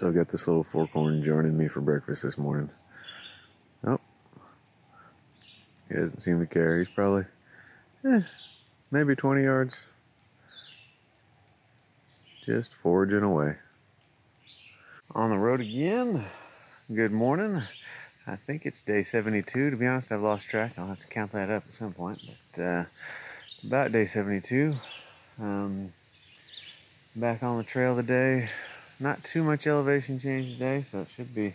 So I got this little forkhorn joining me for breakfast this morning. Oh, he doesn't seem to care. He's probably, maybe 20 yards. Just foraging away. On the road again. Good morning. I think it's day 72. To be honest, I've lost track. I'll have to count that up at some point. But about day 72. Back on the trail today. Not too much elevation change today, so it should be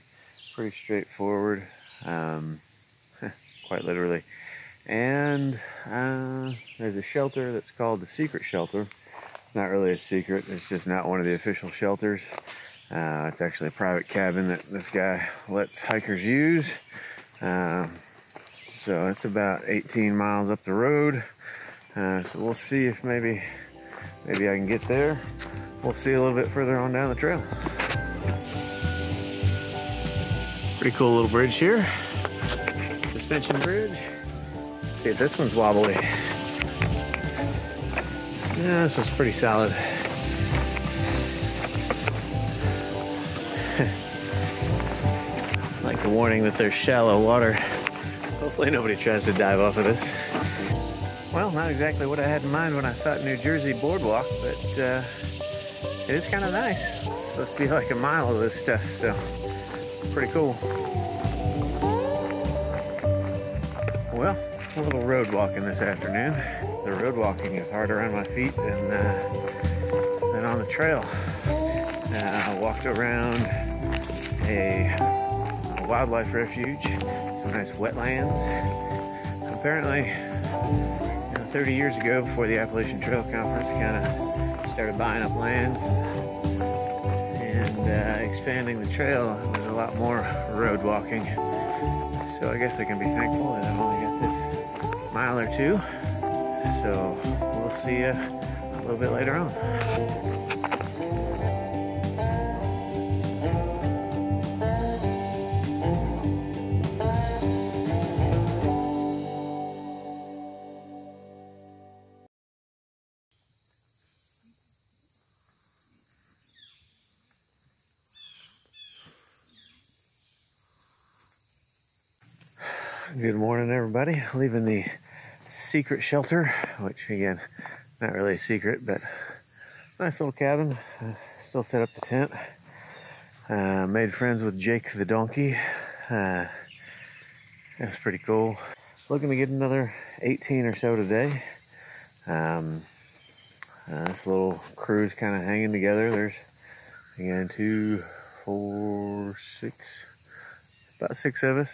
pretty straightforward. Quite literally. And there's a shelter that's called the Secret Shelter. It's not really a secret. It's just not one of the official shelters. It's actually a private cabin that this guy lets hikers use. So it's about 18 miles up the road. So we'll see if maybe I can get there. We'll see a little bit further on down the trail. Pretty cool little bridge here. Suspension bridge. See if this one's wobbly. Yeah, this one's pretty solid. Like the warning that there's shallow water. Hopefully nobody tries to dive off of this. Well, not exactly what I had in mind when I thought New Jersey boardwalk, but it is kind of nice. It's supposed to be like a mile of this stuff, so pretty cool. Well, a little road walking this afternoon. The road walking is harder on my feet than on the trail. I walked around a wildlife refuge, some nice wetlands. Apparently, 30 years ago, before the Appalachian Trail conference kind of started buying up lands and expanding the trail, there's a lot more road walking. So I guess I can be thankful that I've only got this mile or two. So we'll see you a little bit later on. Good morning, everybody. Leaving the Secret Shelter, which again, not really a secret, but nice little cabin. Still set up the tent. Made friends with Jake the donkey. That's pretty cool. Looking to get another 18 or so today. This little crew's kind of hanging together. There's again 2, 4, 6, about 6 of us.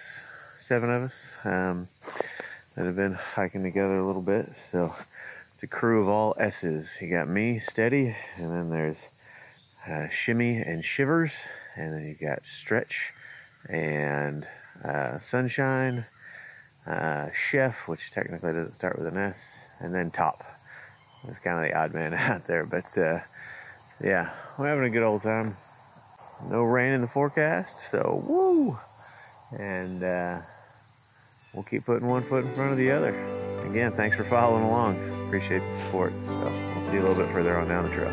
7 of us that have been hiking together a little bit. So it's a crew of all S's. You got me, Steady, and then there's Shimmy and Shivers, and then you got Stretch and Sunshine, Chef, which technically doesn't start with an S, and then Top. It's kind of the odd man out there, but yeah, we're having a good old time. No rain in the forecast, so woo! And we'll keep putting one foot in front of the other. Again, thanks for following along. Appreciate the support. So we'll see you a little bit further on down the trail.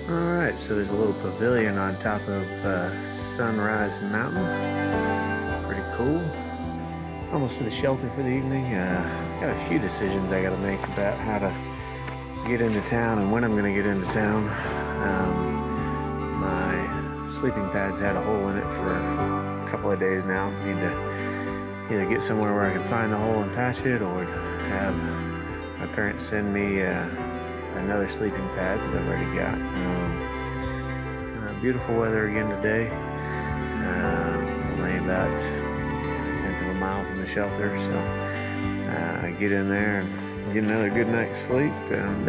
All right, so there's a little pavilion on top of Sunrise Mountain. Pretty cool. Almost to the shelter for the evening. Got a few decisions I got to make about how to get into town and when I'm going to get into town. My sleeping pad's had a hole in it for a couple of days now. Need to either get somewhere where I can find the hole and patch it, or have my parents send me another sleeping pad that I've already got. Beautiful weather again today. Only about a mile from the shelter, so I get in there and get another good night's sleep and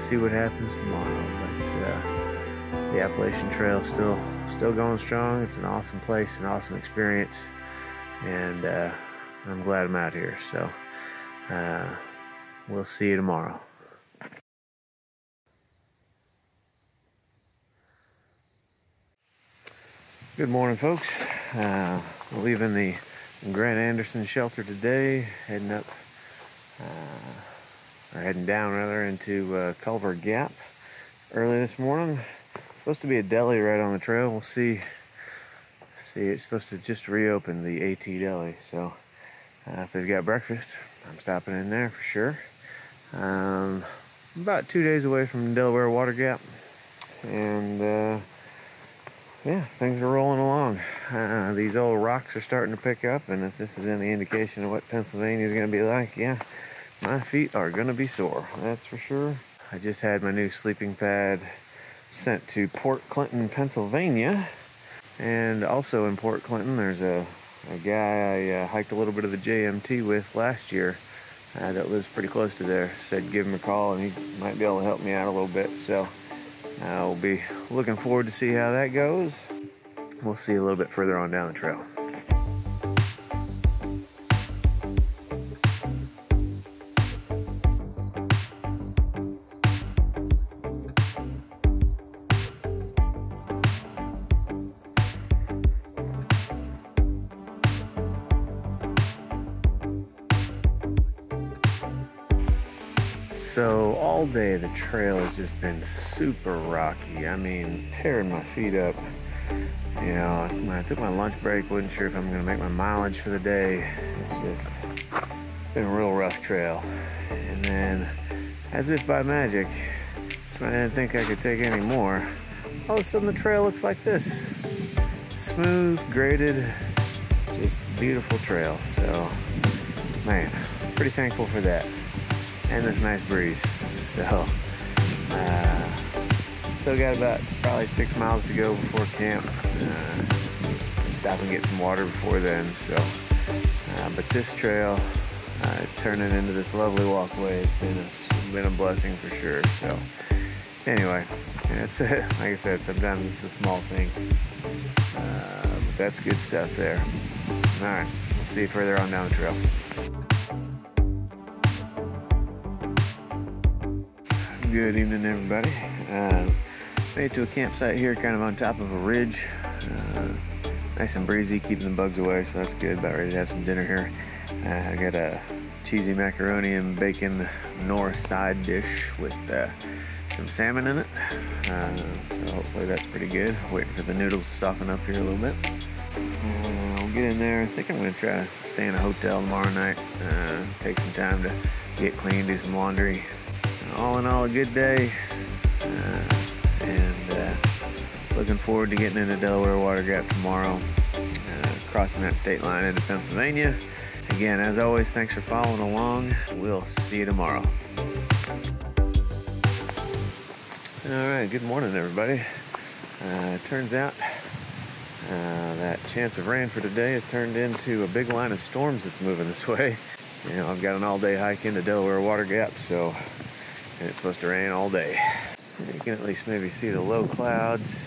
see what happens tomorrow. But the Appalachian Trail is still going strong. It's an awesome place, an awesome experience, and I'm glad I'm out here. So we'll see you tomorrow. Good morning, folks. Leaving the Grant Anderson shelter today, heading up, or heading down rather, into Delaware Gap early this morning. Supposed to be a deli right on the trail. We'll see. It's supposed to just reopen, the AT Deli. So if they've got breakfast, I'm stopping in there for sure. About 2 days away from Delaware Water Gap, and yeah, things are rolling along. These old rocks are starting to pick up, and if this is any indication of what Pennsylvania is going to be like, yeah, my feet are going to be sore, that's for sure. I just had my new sleeping pad sent to Port Clinton, Pennsylvania, and also in Port Clinton, there's a guy I hiked a little bit of the JMT with last year that lives pretty close to there. Said give him a call, and he might be able to help me out a little bit, so we'll be looking forward to see how that goes. We'll see a little bit further on down the trail. So all day the trail has just been super rocky. I mean, tearing my feet up. You know, when I took my lunch break, wasn't sure if I'm gonna make my mileage for the day. It's just been a real rough trail. And then, as if by magic, so I didn't think I could take any more, all of a sudden the trail looks like this. Smooth, graded, just beautiful trail. So, man, pretty thankful for that. And this nice breeze. So, still got about probably 6 miles to go before camp. Stop and get some water before then. So, but this trail, turning into this lovely walkway, has been a blessing for sure. So, anyway, that's it. Like I said, sometimes it's the small thing, but that's good stuff there. All right, we'll see you further on down the trail. Good evening, everybody. Made it to a campsite here, kind of on top of a ridge. Nice and breezy, keeping the bugs away, so that's good. About ready to have some dinner here. I got a cheesy macaroni and bacon north side dish with some salmon in it. So hopefully that's pretty good. Waiting for the noodles to soften up here a little bit. I'll get in there. I think I'm going to try to stay in a hotel tomorrow night. Take some time to get clean, do some laundry. All in all, a good day, and looking forward to getting into Delaware Water Gap tomorrow, crossing that state line into Pennsylvania. Again, as always, thanks for following along. We'll see you tomorrow. All right, good morning, everybody. Turns out that chance of rain for today has turned into a big line of storms that's moving this way. You know, I've got an all-day hike into Delaware Water Gap, so. And it's supposed to rain all day. You can at least maybe see the low clouds.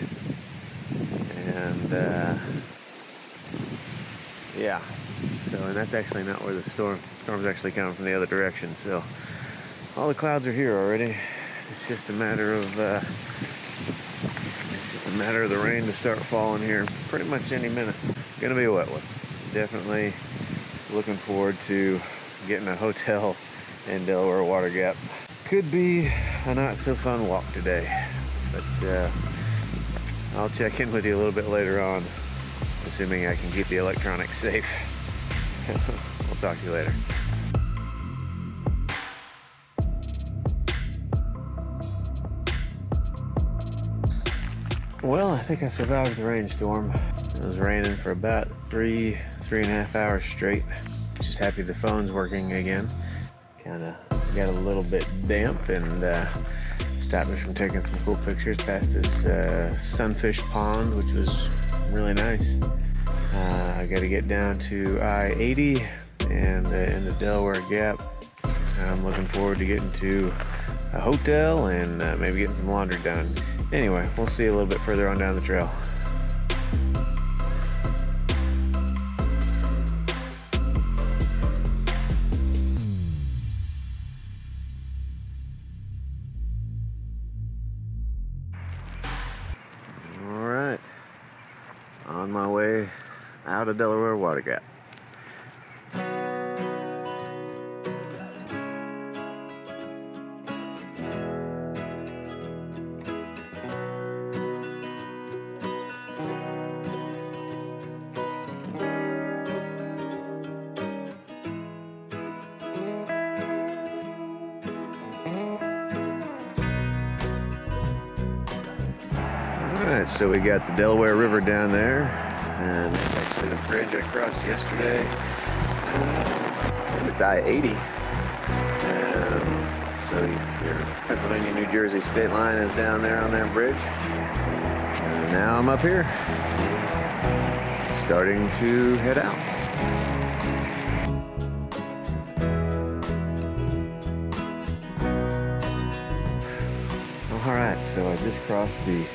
And yeah, so, and that's actually not where the storm's actually coming from, the other direction. So all the clouds are here already. It's just a matter of the rain to start falling here pretty much any minute. Gonna be a wet one. Definitely looking forward to getting a hotel in Delaware Water Gap. Could be a not so fun walk today, but I'll check in with you a little bit later on, assuming I can keep the electronics safe. We'll talk to you later. Well, I think I survived the rainstorm. It was raining for about three and a half hours straight. Just happy the phone's working again. Kinda got a little bit damp and stopped me from taking some cool pictures past this sunfish pond, which was really nice. I got to get down to I-80 and in the Delaware Gap. I'm looking forward to getting to a hotel and maybe getting some laundry done. Anyway, we'll see you a little bit further on down the trail. On my way out of Delaware Water Gap. Alright, so we got the Delaware River down there, and that's actually the bridge I crossed yesterday. It's I-80. So your Pennsylvania, New Jersey state line is down there on that bridge. And now I'm up here, starting to head out. Alright, so I just crossed the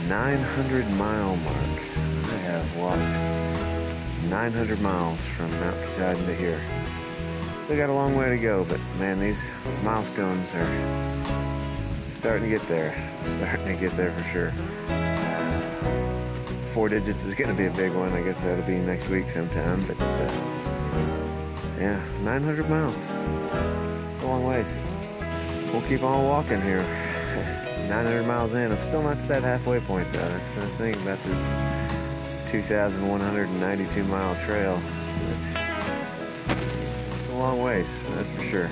900-mile mark. I have walked 900 miles from Mount Katahdin to here. Still got a long way to go, but man, these milestones are starting to get there. Starting to get there for sure. 4 digits is going to be a big one. I guess that'll be next week sometime, but yeah, 900 miles. It's a long ways. We'll keep on walking here. 900 miles in. I'm still not to that halfway point though. That's the thing about this 2,192 mile trail. It's a long ways, that's for sure.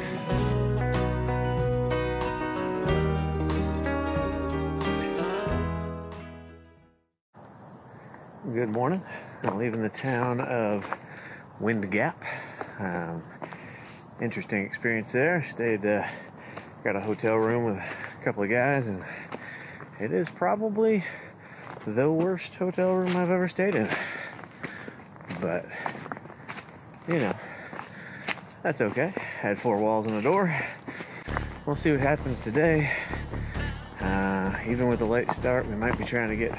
Good morning. I'm leaving the town of Wind Gap. Interesting experience there. Stayed, got a hotel room with a couple of guys, and it is probably the worst hotel room I've ever stayed in. But, you know, that's okay. Had 4 walls and a door. We'll see what happens today. Even with the late start, we might be trying to get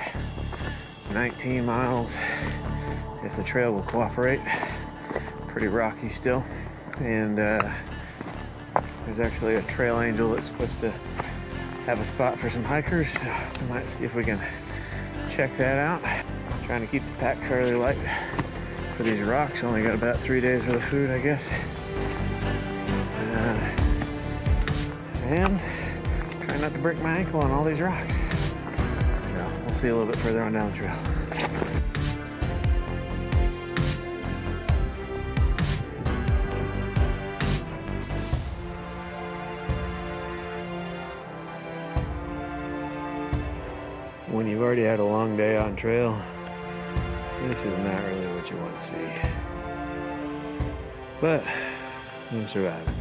19 miles if the trail will cooperate. Pretty rocky still. And there's actually a trail angel that's supposed to have a spot for some hikers. We might see if we can check that out. Trying to keep the pack fairly light for these rocks. Only got about 3 days worth of food, I guess. And try not to break my ankle on all these rocks. So we'll see a little bit further on down the trail. When you've already had a long day on trail, this is not really what you want to see. But I'm surviving.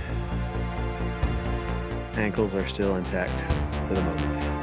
Ankles are still intact for the moment.